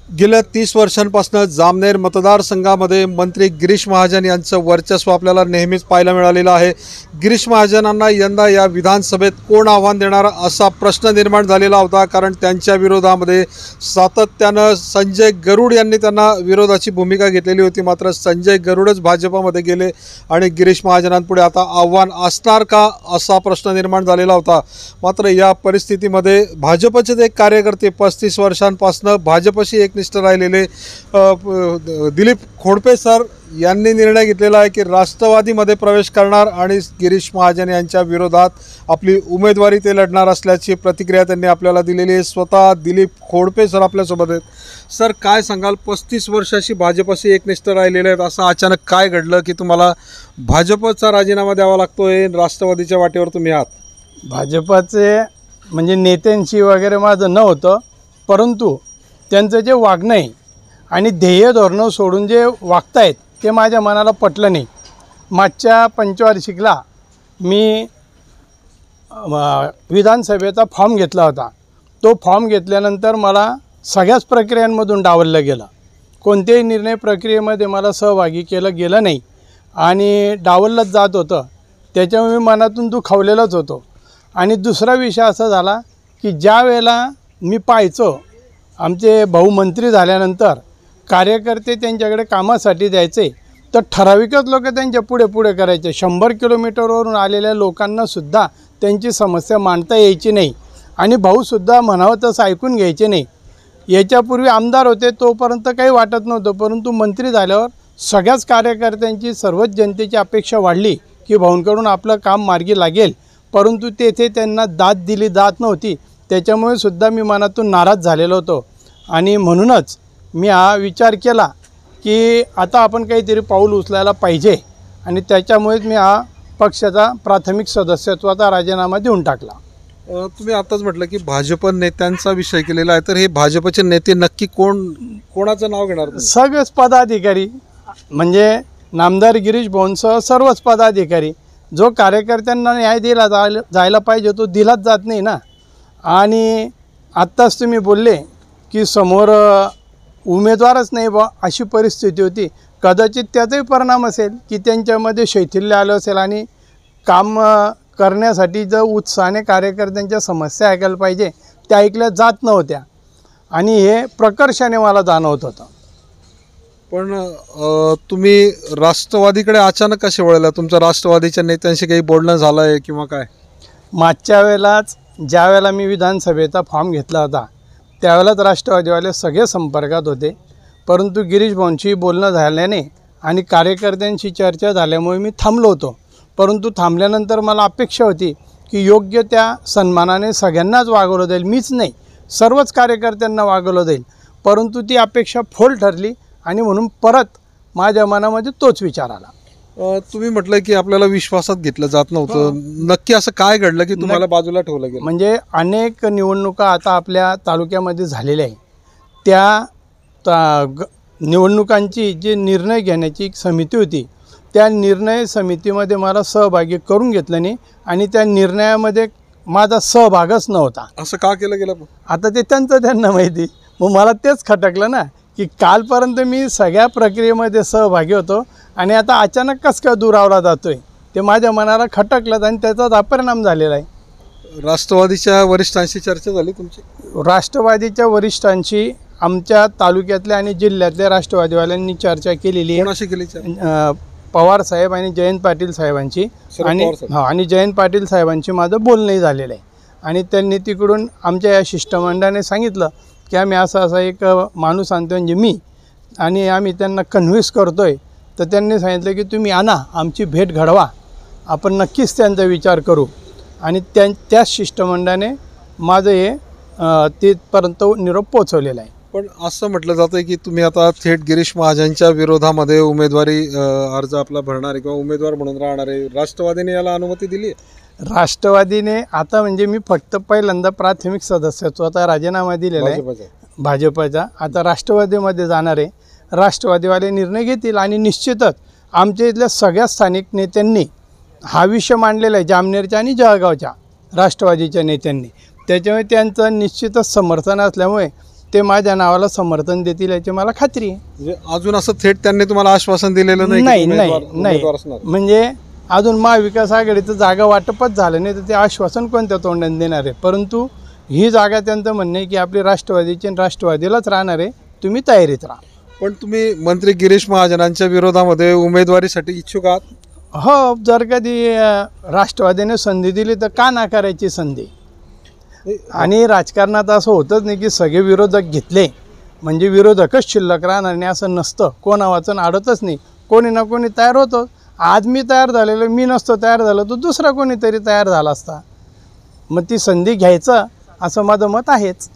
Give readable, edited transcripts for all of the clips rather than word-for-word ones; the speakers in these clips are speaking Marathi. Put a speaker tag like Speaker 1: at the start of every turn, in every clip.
Speaker 1: गेल्या 30 वर्षांपासून जामनेर मतदारसंघामध्ये मंत्री गिरीश महाजन यांचं वर्चस्व आपल्याला नेहमीच पाहायला मिळालेलं आहे। गिरीश महाजनांना यंदा या विधानसभेत कोण आव्हान देणार असा प्रश्न निर्माण झालेला होता, कारण त्यांच्या विरोधामध्ये सातत्यानं संजय गरुड यांनी त्यांना विरोधाची भूमिका घेतलेली होती। मात्र संजय गरुडच भाजपमध्ये गेले आणि गिरीश महाजनांपुढे आता आव्हान असणार का असा प्रश्न निर्माण झालेला होता। मात्र या परिस्थितीमध्ये भाजपचे एक कार्यकर्ते 35 वर्षांपासून भाजपशी एकनिष्ठ राहिलेले दिलीप खोडपे सर यांनी निर्णय घेतलेला आहे की राष्ट्रवादीमध्ये प्रवेश करणार आणि गिरीश महाजन यांच्या विरोधात आपली उमेदवारी ते लढणार असल्याची प्रतिक्रिया त्यांनी आपल्याला दिलेली आहे। स्वतः दिलीप खोडपे सर आपल्यासोबत आहेत। सर, काय सांगाल, 35 वर्षाची भाजपशी एकनिष्ठ राहिलेले आहेत, असं अचानक काय घडलं की तुम्हाला भाजपचा राजीनामा द्यावा लागतोय, राष्ट्रवादीच्या वाटेवर तुम्ही आहात?
Speaker 2: भाजपचे म्हणजे नेत्यांशी वगैरे माझं नव्हतं, परंतु त्यांचं जे वागणं आहे आणि ध्येय धोरणं सोडून जे वागतायत ते माझ्या मनाला पटलं नाही। मागच्या पंचवार्षिकला मी विधानसभेचा फॉर्म घेतला होता। तो फॉर्म घेतल्यानंतर मला सगळ्याच प्रक्रियांमधून डावललं गेलं। कोणत्याही निर्णय प्रक्रियेमध्ये मला सहभागी केलं गेलं नाही आणि डावललंच जात होतं। त्याच्यामुळे मी मनातून दुखावलेलाच होतो। आणि दुसरा विषय असा झाला की ज्या वेळेला मी पाहायचो आमचे भाऊ मंत्री झाल्यानंतर कार्यकर्ते त्यांच्याकडे कामासाठी द्यायचे तर ठराविकच लोक त्यांच्या पुढे करायचे। 100 किलोमीटरवरून आलेल्या लोकांनासुद्धा त्यांची समस्या मांडता यायची नाही आणि भाऊसुद्धा म्हणावं तसं ऐकून घ्यायचे नाही। याच्यापूर्वी आमदार होते तोपर्यंत काही वाटत नव्हतं, परंतु मंत्री झाल्यावर सगळ्याच कार्यकर्त्यांची सर्वच जनतेची अपेक्षा वाढली की भाऊंकडून आपलं काम मार्गी लागेल, परंतु तेथे त्यांना दाद दिली जात नव्हती। त्याच्यामुळे सुद्धा मी मनातून नाराज झालेलो होतो आणि म्हणूनच मी हा विचार केला की आता आपण काहीतरी पाऊल उचलायला पाहिजे आणि त्याच्यामुळेच मी हा पक्षाचा प्राथमिक सदस्यत्वाचा राजीनामा देऊन टाकला।
Speaker 1: तुम्ही आताच म्हटलं की भाजप नेत्यांचा विषय केलेला आहे, तर हे भाजपचे नेते नक्की कोणाचं नाव घेणार?
Speaker 2: सगळेच पदाधिकारी, म्हणजे नामदार गिरीश भाऊंसह सर्वच पदाधिकारी। जो कार्यकर्त्यांना न्याय दिला जायला पाहिजे तो दिलाच जात नाही ना। आणि आत्ताच तुम्ही बोलले की समोर उमेदवारच नाही बा, अशी परिस्थिती होती। कदाचित त्याचाही परिणाम असेल की त्यांच्यामध्ये शैथिल्य आलं असेल आणि काम करण्यासाठी जर उत्साहाने कार्यकर्त्यांच्या समस्या ऐकायला पाहिजे त्या ऐकल्या जात नव्हत्या आणि हे प्रकर्षाने मला जाणवत होतं।
Speaker 1: पण तुम्ही राष्ट्रवादीकडे अचानक कसे वळला? तुमचं राष्ट्रवादीच्या नेत्यांशी काही बोलणं झालं आहे किंवा काय?
Speaker 2: मागच्या वेळेलाच ज्या वेळेला मी विधानसभेचा फॉर्म घेतला होता त्यावेळेलाच राष्ट्रवादीवाले सगळे संपर्कात होते, परंतु गिरीश भाऊंशी बोलणं झाल्याने आणि कार्यकर्त्यांशी चर्चा झाल्यामुळे मी थांबलो होतो। परंतु थांबल्यानंतर मला अपेक्षा होती की योग्य त्या सन्मानाने सगळ्यांनाच वागवलं जाईल, मीच नाही सर्वच कार्यकर्त्यांना वागवलं जाईल, परंतु ती अपेक्षा फोल ठरली आणि म्हणून परत माझ्या मनामध्ये तोच विचार आला।
Speaker 1: तुम्ही म्हटलं की आपल्याला विश्वासात घेतलं जात नव्हतं, नक्की असं काय घडलं की तुम्हाला बाजूला ठेवलं गेलं?
Speaker 2: म्हणजे अनेक निवडणुका आता आपल्या तालुक्यामध्ये झालेल्या आहे, त्या निवडणुकांची जी निर्णय घेण्याची एक समिती होती त्या निर्णय समितीमध्ये मला सहभागी करून घेतलं नाही आणि त्या निर्णयामध्ये माझा सहभागच नव्हता।
Speaker 1: असं का केलं गेलं?
Speaker 2: आता ते त्यांना माहिती। मग मला तेच खटकलं ना की कालपर्यंत मी सगळ्या प्रक्रियेमध्ये सहभागी होतो आणि आता अचानक कसं काय दुरावला जातोय, ते माझ्या मनाला खटकलं आणि त्याचा परिणाम झालेला आहे।
Speaker 1: राष्ट्रवादीच्या वरिष्ठांशी चर्चा झाली तुमची?
Speaker 2: राष्ट्रवादीच्या वरिष्ठांशी आमच्या तालुक्यातल्या आणि जिल्ह्यातल्या राष्ट्रवादीवाल्यांनी चर्चा केलेली आहे।
Speaker 1: कोणाशी केली?
Speaker 2: पवार साहेब आणि जयंत पाटील साहेबांची आणि जयंत पाटील साहेबांची माझं बोलणंही झालेलं आहे आणि त्यांनी तिकडून आमच्या या शिष्टमंडळाने सांगितलं की आम्ही असा एक माणूस आणतो म्हणजे मी, आणि आम्ही त्यांना कन्व्हिन्स करतोय। तर त्यांनी सांगितलं की तुम्ही आणा, आमची भेट घडवा, आपण नक्कीच त्यांचा विचार करू आणि त्याच शिष्टमंडळाने माझं हे तिथपर्यंत निरोप पोचवलेला आहे।
Speaker 1: पण असं म्हटलं जातं की तुम्ही आता थेट गिरीश महाजनच्या विरोधामध्ये उमेदवारी अर्ज आपला भरणार आहे किंवा उमेदवार म्हणून राहणार आहे, राष्ट्रवादीने याला अनुमती दिली आहे?
Speaker 2: राष्ट्रवादीने आता म्हणजे मी फक्त पहिल्यांदा प्राथमिक सदस्यत्वाचा राजीनामा दिलेला आहे भाजपचा, आता राष्ट्रवादीमध्ये जाणार आहे। राष्ट्रवादीवाले निर्णय घेतील आणि निश्चितच आमच्या इथल्या सगळ्या स्थानिक नेत्यांनी हा विषय मांडलेला आहे, जामनेरच्या आणि जळगावच्या राष्ट्रवादीच्या नेत्यांनी। त्याच्यामुळे त्यांचं निश्चितच समर्थन असल्यामुळे ते माझ्या नावाला समर्थन देतील याची मला खात्री आहे.
Speaker 1: म्हणजे अजून असं थेट त्यांनी तुम्हाला आश्वासन दिलेलं नाही की
Speaker 2: नाही
Speaker 1: उमेदवार
Speaker 2: नाही
Speaker 1: असणार?
Speaker 2: म्हणजे अजून महाविकास आघाडीचं जागा वाटपच झालं नाही तर ते आश्वासन कोणत्या तोंडाने देणार आहे. परंतु ही जागा त्यांचं म्हणणं आहे की आपली राष्ट्रवादीची आणि राष्ट्रवादीलाच राहणार आहे, तुम्ही तयारीत राहा.
Speaker 1: पण तुम्ही मंत्री गिरीश महाजनांच्या विरोधामध्ये उमेदवारीसाठी इच्छुक आहात?
Speaker 2: हो, जर कधी राष्ट्रवादीने संधी दिली तर का नाकारायची संधी. आणि राजकारणात असं होतच नाही की सगळे विरोधक घेतले म्हणजे विरोधकच शिल्लक राहणार नाही असं नसतं. कोणा वाचून अडतच नाही, कोणी ना कोणी तयार होतो. आज मी तयार झालेलो, मी नसतो तयार झालो तर दुसरा कोणीतरी तयार झाला असता. मग ती संधी घ्यायचं असं माझं मत आहेच.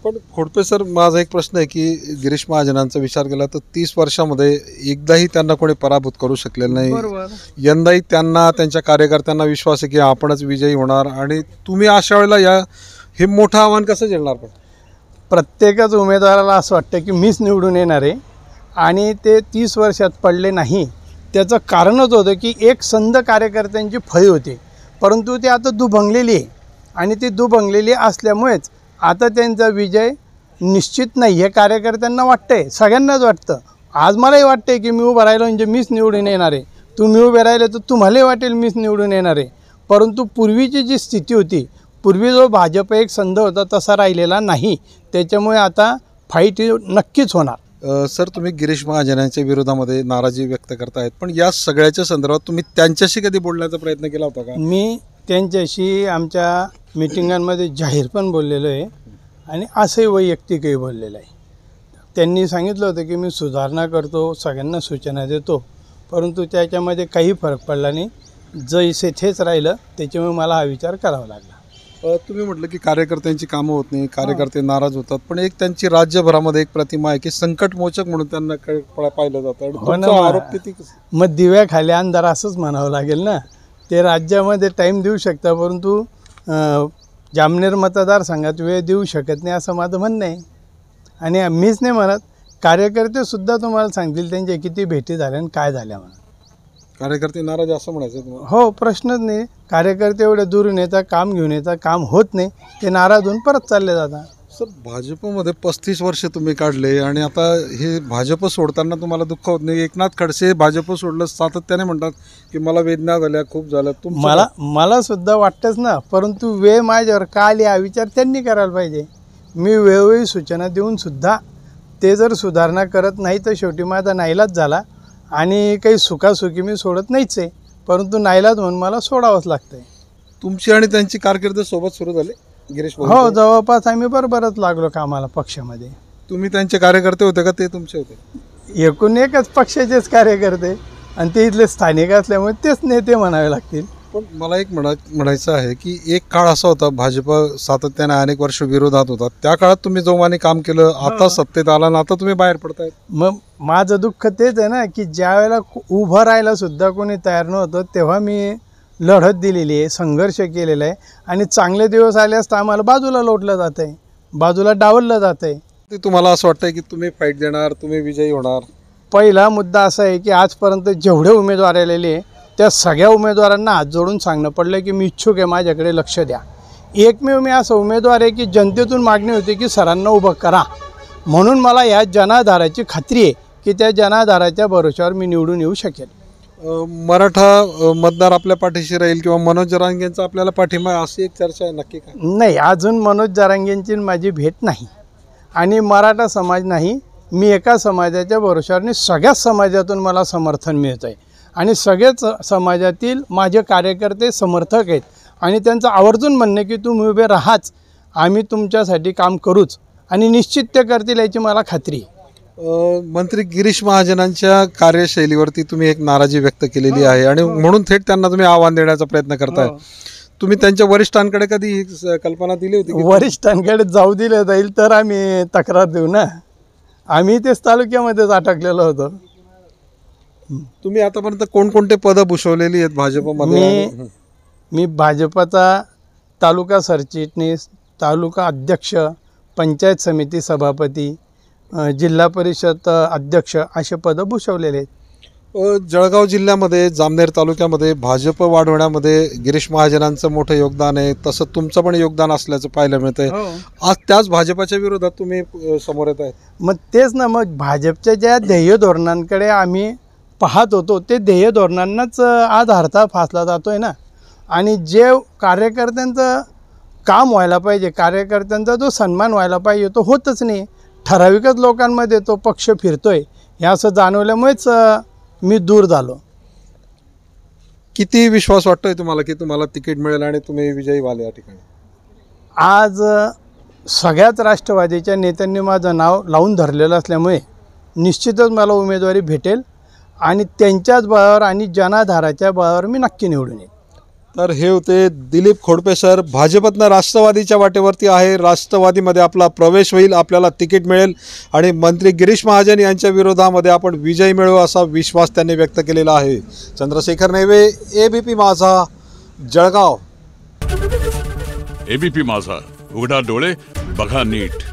Speaker 1: पण खोडपे सर, माझा एक प्रश्न आहे की गिरीश महाजनांचा विचार केला तर 30 वर्षामध्ये एकदाही त्यांना कोणी पराभूत करू शकलेलं नाही.
Speaker 2: बरोबर.
Speaker 1: यंदाही त्यांना त्यांच्या कार्यकर्त्यांना विश्वास आहे की आपणच विजयी होणार. आणि तुम्ही अशा वेळेला हे मोठं आव्हान कसं झेलणार? पण
Speaker 2: प्रत्येकच उमेदवाराला असं वाटतं की मीच निवडून येणार आहे आणि ते 30 वर्षात पडले नाही. त्याचं कारणच होतं की एक संध कार्यकर्त्यांची फळी होती, परंतु ती आता दुभंगलेली आहे. आणि ती दुभंगलेली असल्यामुळेच आता त्यांचा विजय निश्चित नाही हे कार्यकर्त्यांना वाटतंय, सगळ्यांनाच वाटतं. आज मलाही वाटतंय की मी उभं राहिलो म्हणजे मीच निवडून येणार आहे. तुम्ही उभे राहिले तर तुम्हालाही वाटेल मीच निवडून येणार आहे. परंतु पूर्वीची जी स्थिती होती, पूर्वी जो भाजप एक संध होता तसा राहिलेला नाही. त्याच्यामुळे आता फाईट नक्कीच होणार.
Speaker 1: सर, तुम्ही गिरीश महाजनांच्या विरोधामध्ये नाराजी व्यक्त करतायत, पण या सगळ्याच्या संदर्भात तुम्ही त्यांच्याशी कधी बोलण्याचा प्रयत्न केला होता का?
Speaker 2: मी त्यांच्याशी आमच्या मिटिंगांमध्ये जाहीर पण बोललेलो आहे आणि असंही वैयक्तिकही बोललेलं आहे. त्यांनी सांगितलं होतं की मी सुधारणा करतो, सगळ्यांना सूचना देतो, परंतु त्याच्यामध्ये काही फरक पडला नाही. जैसे थेच राहिलं, त्याच्यामुळे मला हा विचार करावा लागला.
Speaker 1: तुम्ही म्हटलं की कार्यकर्त्यांची कामं होत नाही, कार्यकर्ते नाराज होतात, पण एक त्यांची राज्यभरामध्ये एक प्रतिमा आहे की संकटमोचक म्हणून त्यांना पाहिलं जातं. तुमचा आरोप किती?
Speaker 2: मग दिव्याखाली अंधार असंच म्हणावं लागेल ना. ते राज्यामध्ये टाईम देऊ शकता, परंतु जामनेर मतदारसंघात वेळ देऊ शकत नाही असं माझं म्हणणं आहे. आणि मीच नाही म्हणत, कार्यकर्तेसुद्धा तुम्हाला सांगतील त्यांच्या किती भेटी झाल्या आणि काय झाल्या म्हणून.
Speaker 1: कार्यकर्ते नाराज असं म्हणायचं तुम्हाला?
Speaker 2: हो, प्रश्नच नाही. कार्यकर्ते एवढे दुरून येतात, काम घेऊन येतात, काम होत नाही, ते नाराज होऊन परत चालले जातात.
Speaker 1: सर, भाजपमध्ये 35 वर्ष तुम्ही काढले आणि आता हे भाजप सोडताना तुम्हाला दुःख होत नाही? एकनाथ खडसे भाजप सोडलं सातत्याने म्हणतात की मला वेदना झाल्या, खूप झालं.
Speaker 2: मला सुद्धा वाटतंच ना, परंतु वेळ माझ्यावर का आली हा विचार त्यांनी करायला पाहिजे. मी वेळोवेळी सूचना देऊन सुद्धा ते जर सुधारणा करत नाही तर शेवटी माझा नाईलाज झाला आणि काही सुखासुखी मी सोडत नाहीच आहे, परंतु नाईलाज म्हणून मला सोडावंच लागतंय.
Speaker 1: तुमची आणि त्यांची कारकीर्द सोबत सुरू झाली गिरीश?
Speaker 2: हो, जवळपास आम्ही बरोबरच लागलो कामाला पक्षामध्ये.
Speaker 1: तुम्ही त्यांचे कार्यकर्ते होते का ते तुमचे होते?
Speaker 2: एकूण एकच पक्षाचेच कार्यकर्ते आणि ते इथले स्थानिक असल्यामुळे तेच नेते म्हणावे लागतील.
Speaker 1: पण मला एक म्हणायचं आहे की एक काळ असा होता, भाजप सातत्याने अनेक वर्ष विरोधात होता, त्या काळात तुम्ही जोमाने काम केलं, आता सत्तेत आला ना आता तुम्ही बाहेर पडतायत.
Speaker 2: मग माझं दुःख तेच आहे ना की ज्या वेळेला उभं राहायला सुद्धा कोणी तयार नव्हतं तेव्हा मी लढत दिलेली आहे, संघर्ष केलेला आहे. आणि चांगले दिवस आले असता आम्हाला बाजूला लोटलं जात आहे, बाजूला डावललं जात आहे.
Speaker 1: ते तुम्हाला असं वाटतंय की तुम्ही फाईट देणार, तुम्ही विजयी होणार?
Speaker 2: पहिला मुद्दा असा आहे की आजपर्यंत जेवढे उमेदवार आलेले त्या सगळ्या उमेदवारांना हात जोडून सांगणं पडलं की मी इच्छुक आहे, माझ्याकडे लक्ष द्या. एकमेव मी असा उमेदवार आहे की जनतेतून मागणी होती की सरांना उभं करा, म्हणून मला या जनाधाराची खात्री आहे की त्या जनाधाराच्या भरोश्यावर मी निवडून येऊ शकेल.
Speaker 1: मराठा मतदार आपल्या पाठीशी राहील किंवा मनोज जरांगेंचा आपल्याला पाठिंबा अशी एक चर्चा आहे, नक्की काय?
Speaker 2: नाही, अजून मनोज जरांगेंची माझी भेट नाही आणि मराठा समाज नाही. मी एका समाजाच्या भरोश्यावर सगळ्याच समाजातून मला समर्थन मिळतं आहे आणि सगळेच समाजातील माझे कार्यकर्ते समर्थक आहेत आणि त्यांचं आवर्जून म्हणणं की तुम्ही उभे राहाच, आम्ही तुमच्यासाठी काम करूच आणि निश्चित ते करतील याची मला खात्री आहे.
Speaker 1: मंत्री गिरीश महाजनांच्या कार्यशैलीवरती तुम्ही एक नाराजी व्यक्त केलेली आहे आणि म्हणून थेट त्यांना तुम्ही आव्हान देण्याचा प्रयत्न करताय. तुम्ही त्यांच्या वरिष्ठांकडे कधी ही कल्पना दिली होती?
Speaker 2: वरिष्ठांकडे जाऊ दिलं जाईल तर आम्ही तक्रार देऊ ना. आम्ही तेच तालुक्यामध्येच अटकलेलो होतो.
Speaker 1: तुम्ही आतापर्यंत कोणकोणते पदं भूषवलेली आहेत भाजपमध्ये?
Speaker 2: मी भाजपचा तालुका सरचिटणीस, तालुका अध्यक्ष, पंचायत समिती सभापती, जिल्हा परिषद अध्यक्ष असे पदं भूषवलेले आहेत.
Speaker 1: जळगाव जिल्ह्यामध्ये जामनेर तालुक्यामध्ये भाजप वाढवण्यामध्ये गिरीश महाजनांचं मोठं योगदान आहे, तसं तुमचं पण योगदान असल्याचं पाहायला मिळतंय. आज त्याच भाजपाच्या विरोधात तुम्ही समोर येत आहे.
Speaker 2: मग तेच ना, मग भाजपच्या ज्या ध्येय धोरणांकडे आम्ही पाहत होतो ते ध्येय धोरणांनाच आज हरता फासला जातोय ना. आणि जे कार्यकर्त्यांचं काम व्हायला पाहिजे, कार्यकर्त्यांचा जो सन्मान व्हायला पाहिजे तो होतच नाही. ठराविकच लोकांमध्ये तो पक्ष फिरतोय हे असं जाणवल्यामुळेच मी दूर झालो.
Speaker 1: किती विश्वास वाटतोय तुम्हाला की तुम्हाला तिकीट मिळेल आणि तुम्ही विजयी व्हाल या ठिकाणी?
Speaker 2: आज सगळ्याच राष्ट्रवादीच्या नेत्यांनी माझं नाव लावून धरलेलं असल्यामुळे निश्चितच मला उमेदवारी भेटेल आणि त्यांच्याच बळावर आणि जनाधाराच्या बळावर मी नक्की निवडून येईल.
Speaker 1: तर हे होते दिलीप खोडपे सर. भाजपतनं राष्ट्रवादीच्या वाटेवरती आहे, राष्ट्रवादीमध्ये आपला प्रवेश होईल, आपल्याला तिकीट मिळेल आणि मंत्री गिरीश महाजन यांच्या विरोधामध्ये आपण विजय मिळवू असा विश्वास त्यांनी व्यक्त केलेला आहे. चंद्रशेखर नेवे, ABP माझा, जळगाव.
Speaker 3: ABP माझा, उघडा डोळे बघा नीट.